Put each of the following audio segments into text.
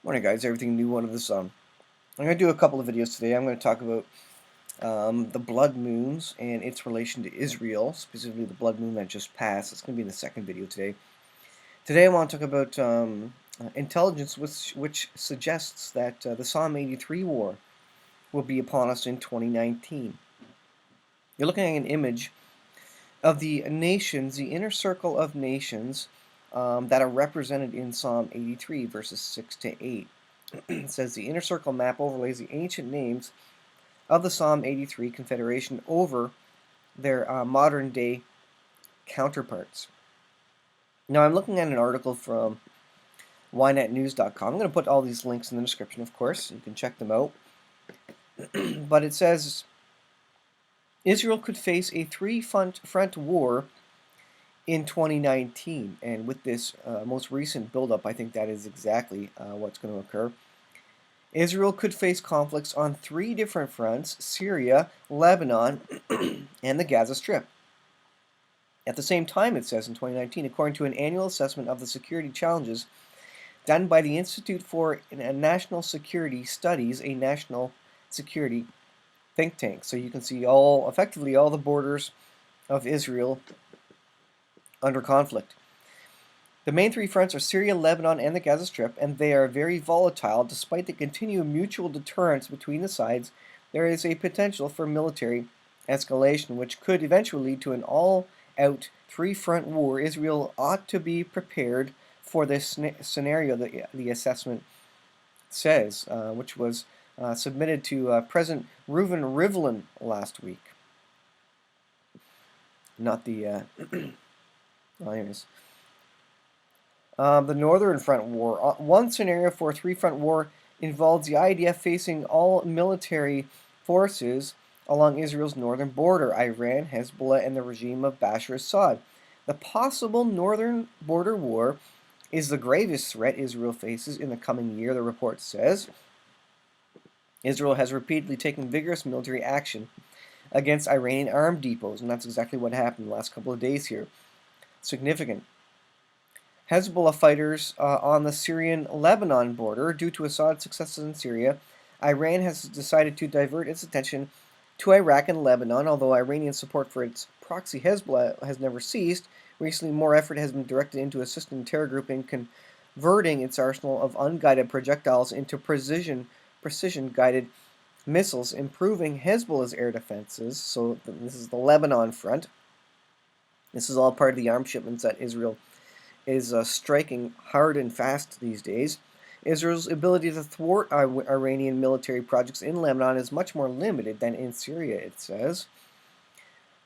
Morning, guys. Everything new under the sun. I'm going to do a couple of videos today. I'm going to talk about the blood moons and its relation to Israel, specifically the blood moon that just passed. It's going to be in the second video today. Today, I want to talk about intelligence, which suggests that the Psalm 83 war will be upon us in 2019. You're looking at an image of the nations, the inner circle of nations that are represented in Psalm 83, verses 6 to 8. It says the inner circle map overlays the ancient names of the Psalm 83 confederation over their modern day counterparts. Now, I'm looking at an article from ynetnews.com. I'm going to put all these links in the description, of course. You can check them out. But it says Israel could face a three-front war in 2019. And with this most recent buildup, I think that is exactly what's going to occur. Israel could face conflicts on three different fronts: Syria, Lebanon, and the Gaza Strip. At the same time, it says in 2019, according to an annual assessment of the security challenges done by the Institute for National Security Studies, a national security think tank. So you can see effectively all the borders of Israel under conflict. The main three fronts are Syria, Lebanon, and the Gaza Strip, and they are very volatile. Despite the continued mutual deterrence between the sides, there is a potential for military escalation, which could eventually lead to an all-out three-front war. Israel ought to be prepared for this scenario, the assessment says, which was submitted to President Reuven Rivlin last week. Not the... well, anyways. The Northern Front War. One scenario for a three-front war involves the IDF facing all military forces along Israel's northern border: Iran, Hezbollah, and the regime of Bashar Assad. The possible northern border war is the gravest threat Israel faces in the coming year, the report says. Israel has repeatedly taken vigorous military action against Iranian armed depots, and that's exactly what happened the last couple of days here. Significant. Hezbollah fighters on the Syrian-Lebanon border. Due to Assad's successes in Syria, Iran has decided to divert its attention to Iraq and Lebanon. Although Iranian support for its proxy Hezbollah has never ceased, recently more effort has been directed into assisting the terror group in converting its arsenal of unguided projectiles into precision-guided missiles, improving Hezbollah's air defenses. So this is the Lebanon front. This is all part of the arms shipments that Israel is striking hard and fast these days. Israel's ability to thwart Iranian military projects in Lebanon is much more limited than in Syria, it says.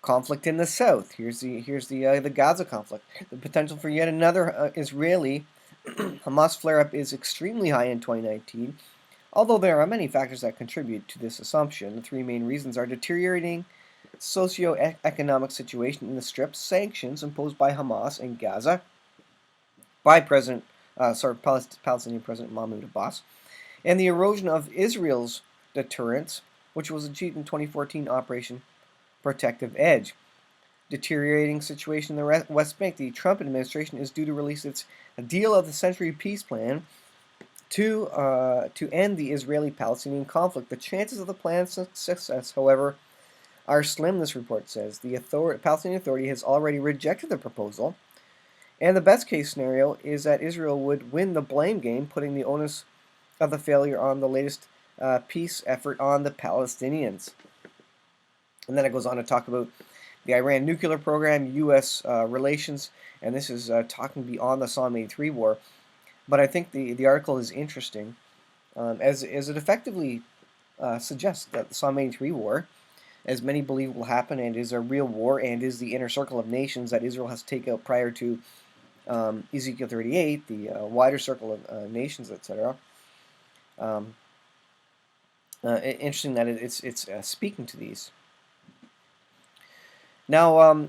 Conflict in the south. Here's the Gaza conflict. The potential for yet another Israeli Hamas flare-up is extremely high in 2019, although there are many factors that contribute to this assumption. The three main reasons are deteriorating socio-economic situation in the Strip, sanctions imposed by Hamas in Gaza by Palestinian President Mahmoud Abbas, and the erosion of Israel's deterrence, which was achieved in 2014 Operation Protective Edge. Deteriorating situation in the West Bank. The Trump administration is due to release its deal of the century peace plan to end the Israeli-Palestinian conflict. The chances of the plan's success, however, are slim, this report says. The Palestinian Authority has already rejected the proposal, and the best-case scenario is that Israel would win the blame game, putting the onus of the failure on the latest peace effort on the Palestinians. And then it goes on to talk about the Iran nuclear program, U.S. relations, and this is talking beyond the Psalm 83 war. But I think the article is interesting, as it effectively suggests that the Psalm 83 war, as many believe will happen, and is a real war, and is the inner circle of nations that Israel has to take out prior to Ezekiel 38, the wider circle of nations, etc. Interesting that it's speaking to these. Now,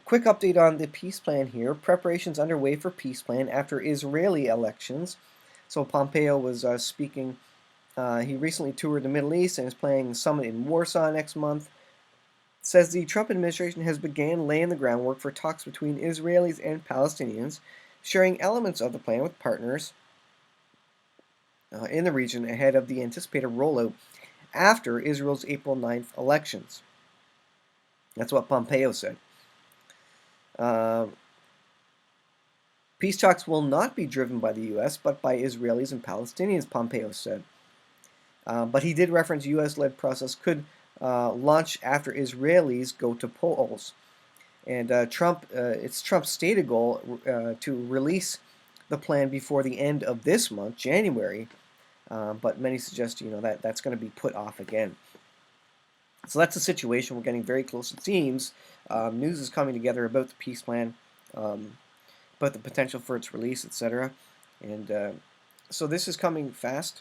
quick update on the peace plan here. Preparations underway for peace plan after Israeli elections. So Pompeo was speaking. He recently toured the Middle East and is planning a summit in Warsaw next month. Says the Trump administration has begun laying the groundwork for talks between Israelis and Palestinians, sharing elements of the plan with partners in the region ahead of the anticipated rollout after Israel's April 9th elections. That's what Pompeo said. Peace talks will not be driven by the U.S., but by Israelis and Palestinians, Pompeo said. But he did reference U.S.-led process could launch after Israelis go to polls. And it's Trump's stated goal to release the plan before the end of this month, January. But many suggest, that's going to be put off again. So that's the situation. We're getting very close, it seems. News is coming together about the peace plan, about the potential for its release, etc. And so this is coming fast.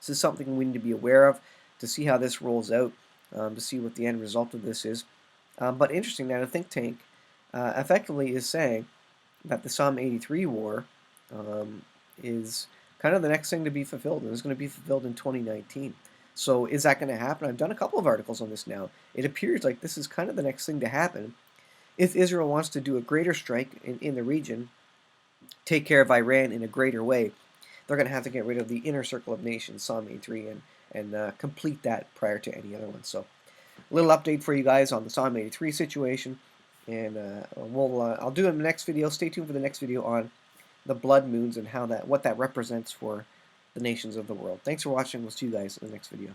This is something we need to be aware of to see how this rolls out, to see what the end result of this is. But interesting that a think tank effectively is saying that the Psalm 83 war is kind of the next thing to be fulfilled, and it's going to be fulfilled in 2019. So is that going to happen? I've done a couple of articles on this now. It appears like this is kind of the next thing to happen. If Israel wants to do a greater strike in the region, take care of Iran in a greater way, they're going to have to get rid of the inner circle of nations, Psalm 83, and complete that prior to any other one. So a little update for you guys on the Psalm 83 situation, and I'll do it in the next video. Stay tuned for the next video on the blood moons and what that represents for the nations of the world. Thanks for watching. We'll see you guys in the next video.